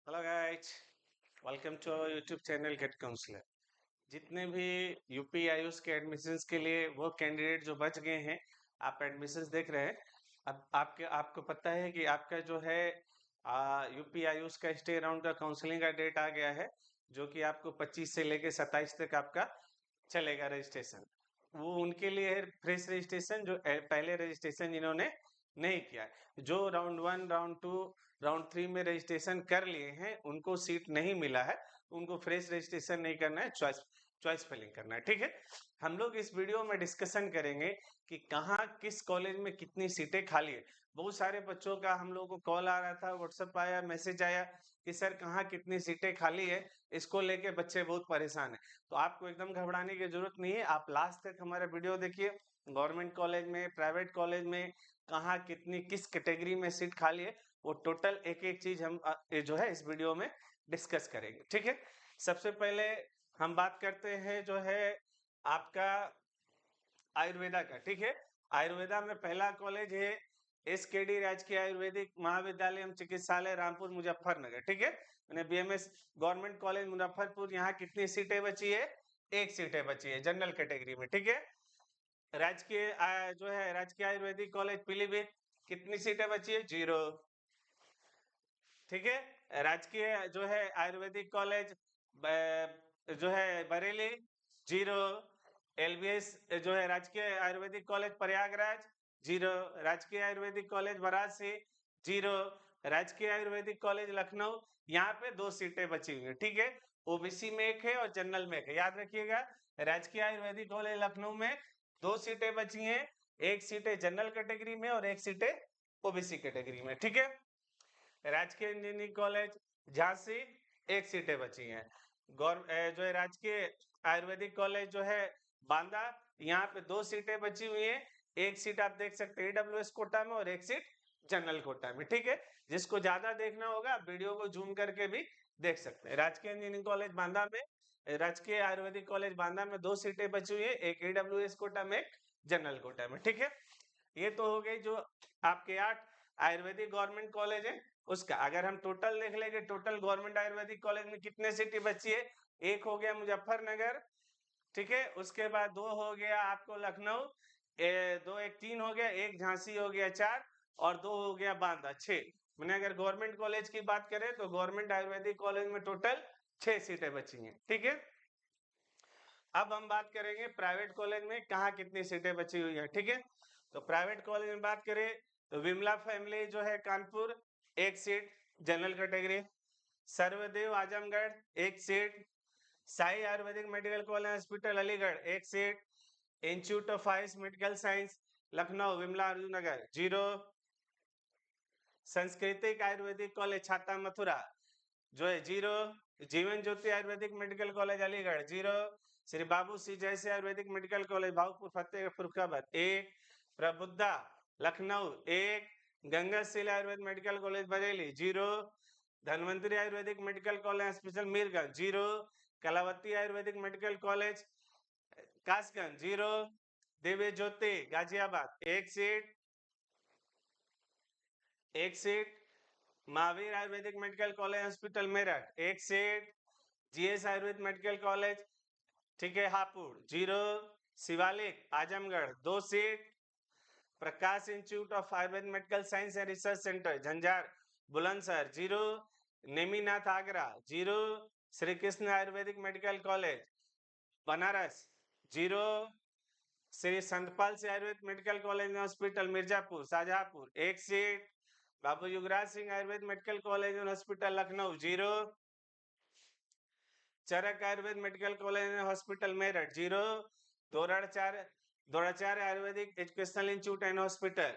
Hello guys, welcome to YouTube channel get counsellor. जितने भी UP Ayush के एडमिशन्स के लिए वो कैंडिडेट जो बच गए हैं, आप एडमिशन्स देख रहे हैं। अब आपको पता है कि आपका जो है यूपी आयुष का स्टे राउंड का काउंसलिंग का डेट आ गया है, जो कि आपको 25 से लेके 27 तक आपका चलेगा रजिस्ट्रेशन। वो उनके लिए है फ्रेश रजिस्ट्रेशन, जो पहले रजिस्ट्रेशन जिन्होंने नहीं किया है। जो राउंड 1, राउंड 2, राउंड 3 में रजिस्ट्रेशन कर लिए हैं, उनको सीट नहीं मिला है, उनको फ्रेश रजिस्ट्रेशन नहीं करना है, चॉइस चॉइस फिलिंग करना है। ठीक है, हम लोग इस वीडियो में डिस्कशन करेंगे कि कहाँ किस कॉलेज में कितनी सीटें खाली है। बहुत सारे बच्चों का हम लोग को कॉल आ रहा था, व्हाट्सएप आया, मैसेज आया कि सर कहाँ कितनी सीटें खाली है। इसको लेके बच्चे बहुत परेशान है। तो आपको एकदम घबराने की जरूरत नहीं है, आप लास्ट तक हमारा वीडियो देखिए। गवर्नमेंट कॉलेज में, प्राइवेट कॉलेज में कहाँ कितनी किस कैटेगरी में सीट खाली है, वो टोटल एक एक चीज हम जो है इस वीडियो में डिस्कस करेंगे। ठीक है, सबसे पहले हम बात करते हैं जो है आपका आयुर्वेदा का। ठीक है, आयुर्वेदा में पहला कॉलेज है SKD राजकीय आयुर्वेदिक महाविद्यालय चिकित्सालय रामपुर मुजफ्फरनगर। ठीक है, मैंने BMS गवर्नमेंट कॉलेज मुजफ्फरपुर। यहाँ कितनी सीटें बची है? एक सीटें बची है जनरल कैटेगरी में। ठीक है, राजकीय जो है राजकीय आयुर्वेदिक कॉलेज पीलीभीत, कितनी सीटें बची है? 0। ठीक है, राजकीय जो है आयुर्वेदिक कॉलेज जो है बरेली, 0। LBS जो है राजकीय आयुर्वेदिक कॉलेज प्रयागराज, 0। राजकीय आयुर्वेदिक कॉलेज वाराणसी, 0। राजकीय आयुर्वेदिक कॉलेज लखनऊ, यहाँ पे 2 सीटें बची हुई है। ठीक है, ओबीसी में एक है और जनरल में एक है, याद रखिएगा। राजकीय आयुर्वेदिक कॉलेज लखनऊ में 2 सीटें बची हैं, एक सीटें जनरल कैटेगरी में और एक सीटें ओबीसी कैटेगरी में। ठीक है, राजकीय इंजीनियरिंग कॉलेज झांसी, एक सीटें बची हैं। जो है राजकीय आयुर्वेदिक कॉलेज जो है बांदा, यहाँ पे 2 सीटें बची हुई हैं। एक सीट आप देख सकते हैं AWS कोटा में और एक सीट जनरल कोटा में। ठीक है, जिसको ज्यादा देखना होगा आप वीडियो को जूम करके भी देख सकते हैं। राजकीय इंजीनियरिंग कॉलेज बांदा में, राजकीय आयुर्वेदिक कॉलेज बांदा में 2 सीटें बची हुई है, एक AWS कोटा में, एक जनरल कोटा में। ठीक है, ये तो हो गई जो आपके 8 आयुर्वेदिक गवर्नमेंट कॉलेज है उसका। अगर हम टोटल देख लेंगे, टोटल गवर्नमेंट आयुर्वेदिक कॉलेज में कितने सीटें बची है? एक हो गया मुजफ्फरनगर, ठीक है, उसके बाद 2 हो गया आपको लखनऊ, 2 एक 3 हो गया, एक झांसी हो गया 4, और 2 हो गया बांदा 6। मैंने अगर गवर्नमेंट कॉलेज की बात करें तो गवर्नमेंट आयुर्वेदिक कॉलेज में टोटल 6 सीटें बची हैं। ठीक है, अब हम बात करेंगे प्राइवेट कॉलेज में कहाँ कितनी सीटें बची हुई है। ठीक है, तो प्राइवेट कॉलेज में बात करें तो विमला फैमिली जो है कानपुर, एक seat general category. Sarvdev Azamgarh, एक seat. Sai Ayurvedic medical college hospital Aligarh, एक seat. Institute of Ayush medical science Lucknow Vimla Arjun Nagar, 0। Sanskritik Ayurvedic college छाता मथुरा जो है 0। Jeevan Jyoti Ayurvedic medical college Aligarh, 0। श्री बाबू सी जैसे आयुर्वेदिक मेडिकल कॉलेज भावपुर फतेहपुर फरुखाबाद, 1। प्रबुद्धा लखनऊ, 1। गंगा सिल Ayurveda medical college Bareilly, 0। Dhanvantari Ayurvedic medical college hospital Mirganj, 0। Kalawati Ayurvedic medical college Kasganj, 0। Divya Jyoti Ghaziabad, एक सीट। एक seat Mahavir Ayurvedic medical college hospital Meerut, एक seat. GS Ayurveda medical college, ठीक है, Hapur, 0। Shivalik Azamgarh, 2 seat. Prakash institute of Ayurveda medical science and research centre Jhanjhar Bulandshahr, 0। Neminath Agra, 0। Shri Krishna Ayurvedic medical college Banaras, 0। Shri Santpal से Ayurveda medical college hospital Mirzapur Shahjahanpur, एक seat. Babu Yuvraj Singh Ayurveda medical college and hospital Lucknow, 0। Charak Ayurveda medical college and hospital Meerut, 0। Dronacharya Ayurvedic educational institute and hospital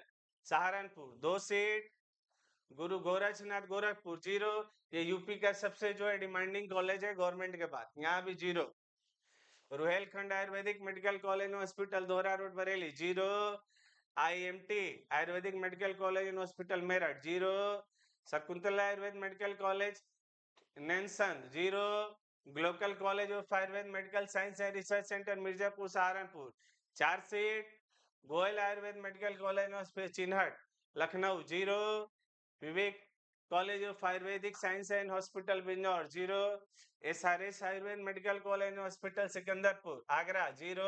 Saharanpur, 2 seat. Guru Gorakshnath Gorakhpur, 0। ये UP का सबसे जो है demanding college है गवर्नमेंट के बाद, यहाँ भी 0। Rohilkhand Ayurvedic medical college and hospital Dohra road Bareilly, 0। IMT Ayurvedic medical college and hospital Meerut, 0। Shakuntala Ayurveda medical college Nainsand, 0। Global college of Ayurveda medical science and research centre Mirzapur Saharanpur, 4 seat. Goyal Ayurveda medical college Chinhat Lucknow, 0। Vivek college of Ayurvedic science and hospital Bijnor 0, SRS Ayurveda medical college hospital Sikandarpur Agra 0,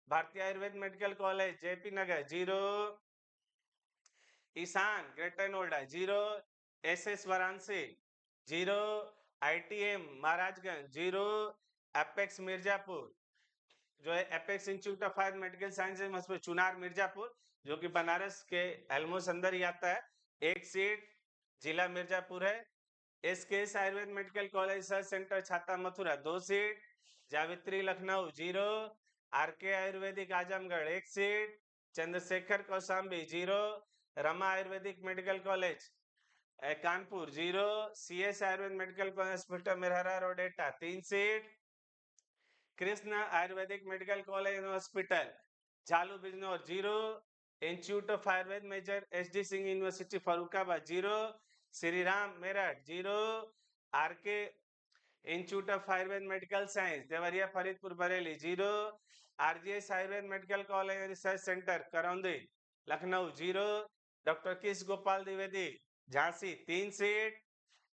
Bharatiya Ayurveda medical college JP Nagar 0, Ishan Greater Noida 0, SS Varanasi 0, ITM Maharajganj 0, Apex Mirzapur जो है Apex institute of higher medical sciences Chunar Mirzapur जो कि बनारस के Alamos अंदर ही आता है, 1 seat जिला मिर्जापुर है। SKS Ayurveda medical college research centre Chhata Mathura 2 seat, Javitri Lucknow 0, RK Ayurvedic Azamgarh 1 seat, Chandrashekhar Kaushambi 0, Rama Ayurvedic medical college Kanpur 0, CS Ayurveda medical college hospital Mirhara road Etah 3 seat, Krishna Ayurvedic medical college hospital Jhalu Bijnor 0, institute of Ayurveda major SD Singh university Farrukhabad 0, Shri Ram Meerut 0, RK institute of Ayurveda medical science Deoria Faridpur Bareilly 0, RGS Ayurveda medical college research centre Karaundi Lucknow 0, doctor किस Gopal Dwivedi Jhansi 3 seat,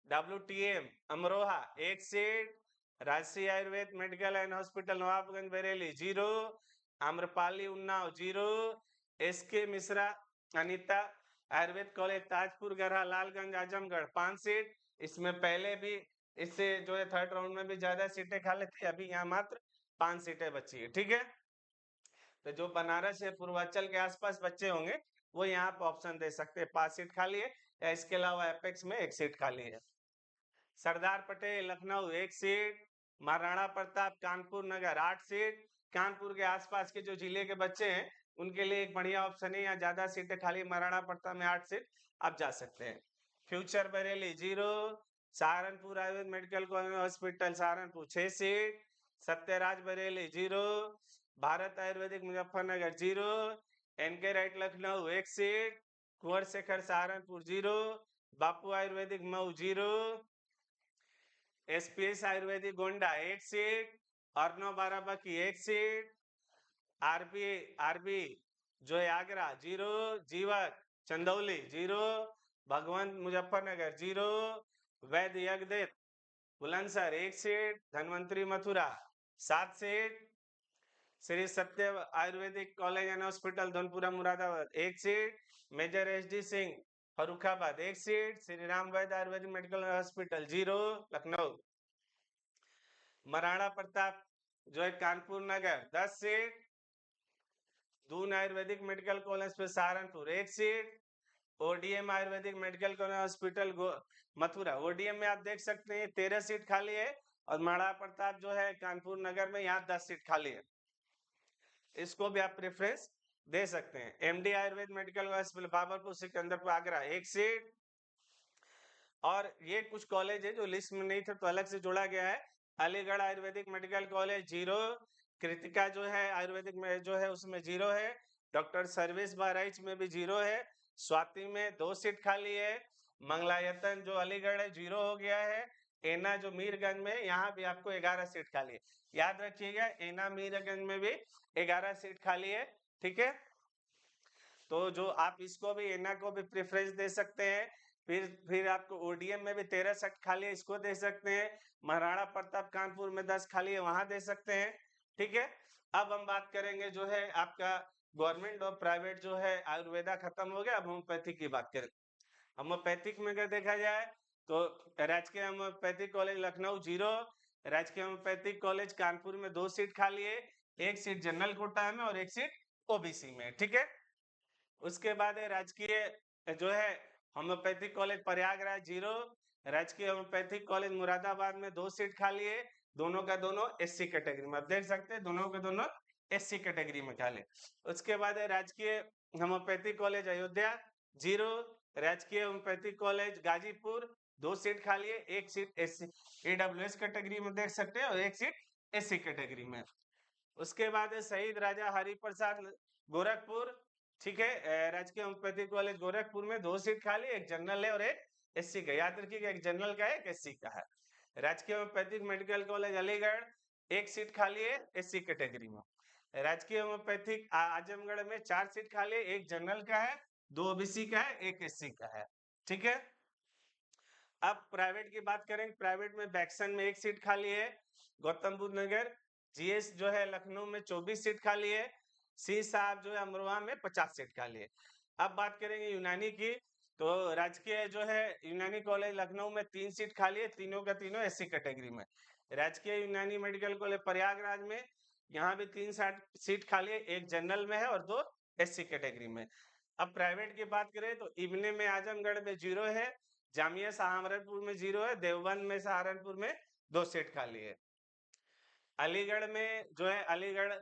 WTM Amroha 1 seat, Rajshree Ayurveda medical and hospital Nawabganj Bareilly 0, Amrapali Unnao 0, SK Mishra Anita Ayurveda college Tajpur Garha Lalganj Azamgarh 5 seat. इसमें पहले भी इससे जो है third round में भी ज्यादा सीटें खा लेते, अभी यहाँ मात्र 5 सीटें बची है। ठीक है, तो जो बनारस या पूर्वांचल के आसपास बच्चे होंगे वो यहाँ पे ऑप्शन दे सकते हैं, 5 सीट खाली है, या इसके अलावा एपेक्स में 1 सीट खाली है। सरदार पटेल लखनऊ 1 सीट, महाराणा प्रताप कानपुर नगर 8 सीट। कानपुर के आसपास के जो जिले के बच्चे हैं उनके लिए एक बढ़िया ऑप्शन है, यहाँ ज्यादा सीटें खाली, महाराणा प्रताप में 8 सीट आप जा सकते हैं। Future Bareilly 0, Saharanpur Ayurveda medical college hospital Saharanpur 6 seat, Satyaraj Bareilly 0, Bharat Ayurvedic Muzaffarnagar 0, NK right Lucknow 1 seat, Kunwar Shekhar Saharanpur 0, Bapu Ayurvedic Mau 0, SPS Ayurvedic Gonda 1 seat, Arnav Barabanki 1 seat, RB जो है आगरा 0, जीवक चंदौली 0, भगवंत Muzaffarnagar 0, Vaidya Yagyadev Bulandshahr 1 seat, Dhanvantari Mathura 7 seat, Shri Satya Ayurvedic college and hospital Dhanpura Moradabad 1 seat, major SD Singh Farrukhabad 1 seat, Shri Ram Vaidya Ayurvedic medical hospital 0 Lucknow, Maharana Pratap जो है Kanpur Nagar 10 seat, Doon Ayurvedic medical college पे Saharanpur 1 seat, ODM Ayurvedic medical college hospital Mathura, ODM में आप देख सकते हैं 13 सीट खाली है, और महाराणा प्रताप जो है कानपुर नगर में यहाँ 10 सीट खाली है, इसको भी आप प्रेफरेंस दे सकते हैं। MD Ayurveda medical hospital Babarpur Sikandarpur Agra 1 seat. और ये कुछ कॉलेज है जो लिस्ट में नहीं थे तो अलग से जोड़ा गया है। अलीगढ़ आयुर्वेदिक मेडिकल कॉलेज 0, कृतिका जो है आयुर्वेदिक में जो है उसमें 0 है, डॉक्टर सर्विस बहराइच में भी 0 है, स्वाति में 2 सीट खाली है, मंगलायतन जो अलीगढ़ है 0 हो गया है, एना जो मीरगंज में यहाँ भी आपको 11 सीट खाली है, याद रखिएगा एना मीरगंज में भी 11 सीट खाली है। ठीक है, तो जो आप इसको भी एना को भी प्रेफरेंस दे सकते हैं, फिर आपको ODM में भी 13 सीट खाली है, इसको दे सकते हैं, महाराणा प्रताप कानपुर में 10 खाली है, वहां दे सकते हैं। ठीक है, अब हम बात करेंगे जो है आपका गवर्नमेंट और प्राइवेट जो है, आयुर्वेदा खत्म हो गया, अब होम्योपैथिक की बात करें। होम्योपैथिक में अगर देखा जाए तो राजकीय होम्योपैथिक कॉलेज लखनऊ 0, राजकीय होम्योपैथिक कॉलेज कानपुर में 2 सीट खाली है, 1 सीट जनरल कोटा में और 1 सीट OBC में। ठीक है, उसके बाद है राजकीय जो है होम्योपैथिक कॉलेज प्रयागराज 0, राजकीय होम्योपैथिक कॉलेज मुरादाबाद में 2 सीट खाली है, दोनों का दोनों SC कैटेगरी में, आप देख सकते हैं दोनों के दोनों SC कैटेगरी में खाली। उसके बाद है राजकीय होम्योपैथिक कॉलेज अयोध्या 0, राजकीय होम्योपैथिक कॉलेज गाजीपुर 2 सीट खाली है, 1 सीट SC AWS कैटेगरी में देख सकते हैं और 1 सीट SC कैटेगरी में। उसके बाद है शहीद राजा हरिप्रसाद गोरखपुर। ठीक है, राजकीय होम्योपैथिक कॉलेज गोरखपुर में 2 सीट खाली, एक जनरल है और एक SC का, याद रखिएगा एक जनरल का है एक SC का है। राजकीय homeopathic medical college Aligarh 1 seat खाली है SC कैटेगरी में। राजकीय होम्योपैथिक आजमगढ़ में 4 सीट खाली है, एक जनरल का है, 2 OBC का है, एक SC का है। ठीक है, अब प्राइवेट की बात करें, प्राइवेट में बैक्सन में 1 सीट खाली है, गौतम बुद्ध नगर, जीएस जो है लखनऊ में 24 सीट खाली है, सी साहब जो है अमरोहा में 50 सीट खाली है। अब बात करेंगे यूनानी की, तो राजकीय जो है यूनानी कॉलेज लखनऊ में 3 सीट खाली है, तीनों का तीनों एससी कैटेगरी में। राजकीय यूनानी मेडिकल कॉलेज प्रयागराज में, यहाँ भी 3 सीट खाली है, 1 जनरल में है और 2 एससी कैटेगरी में। अब प्राइवेट की बात करें तो इब्ने में आजमगढ़ में 0 है, जामिया सहारनपुर में 0 है, देवबंद में सहारनपुर में 2 सीट खाली है। अलीगढ़ में जो है अलीगढ़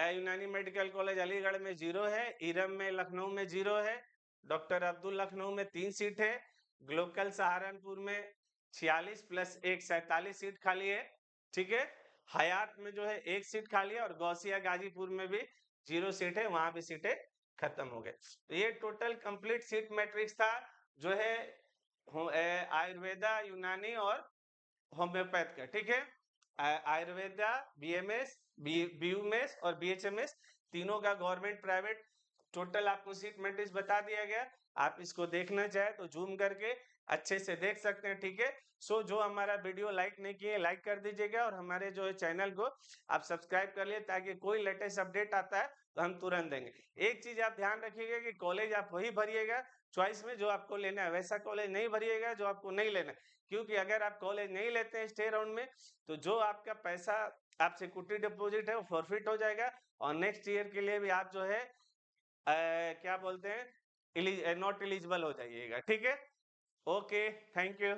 यूनानी मेडिकल कॉलेज अलीगढ़ में 0 है, इरम में लखनऊ में 0 है, डॉक्टर अब्दुल लखनऊ में 3 सीट है, ग्लोकल सहारनपुर में 46 + 1 47 सीट खाली है, ठीक है। हयात में जो है 1 सीट खाली है और गौसिया गाजीपुर में भी 0 सीट है, वहां भी सीटें खत्म हो गए। तो ये टोटल कंप्लीट सीट मैट्रिक्स था जो है आयुर्वेदा, यूनानी और होम्योपैथ का, ठीक है। आयुर्वेदा, बीएमएस, बीयूएमएस और बीएचएमएस तीनों का गवर्नमेंट प्राइवेट टोटल आपको सीट मैट्रिक्स बता दिया गया। आप इसको देखना चाहे तो जूम करके अच्छे से देख सकते हैं, ठीक है। सो जो हमारा वीडियो लाइक नहीं किए लाइक कर दीजिएगा और हमारे जो है चैनल को आप सब्सक्राइब कर लिए ताकि कोई लेटेस्ट अपडेट आता है तो हम तुरंत देंगे। एक चीज आप ध्यान रखिएगा कि कॉलेज आप वही भरिएगा चॉइस में जो आपको लेना है, वैसा कॉलेज नहीं भरिएगा जो आपको नहीं लेना है, क्योंकि अगर आप कॉलेज नहीं लेते हैं स्टे राउंड में तो जो आपका पैसा आप सिक्योरिटी डिपॉजिट है वो फॉरफिट हो जाएगा और नेक्स्ट ईयर के लिए भी आप जो है क्या बोलते हैं नॉट एलिजिबल हो जाइएगा, ठीक है। Okay, thank you.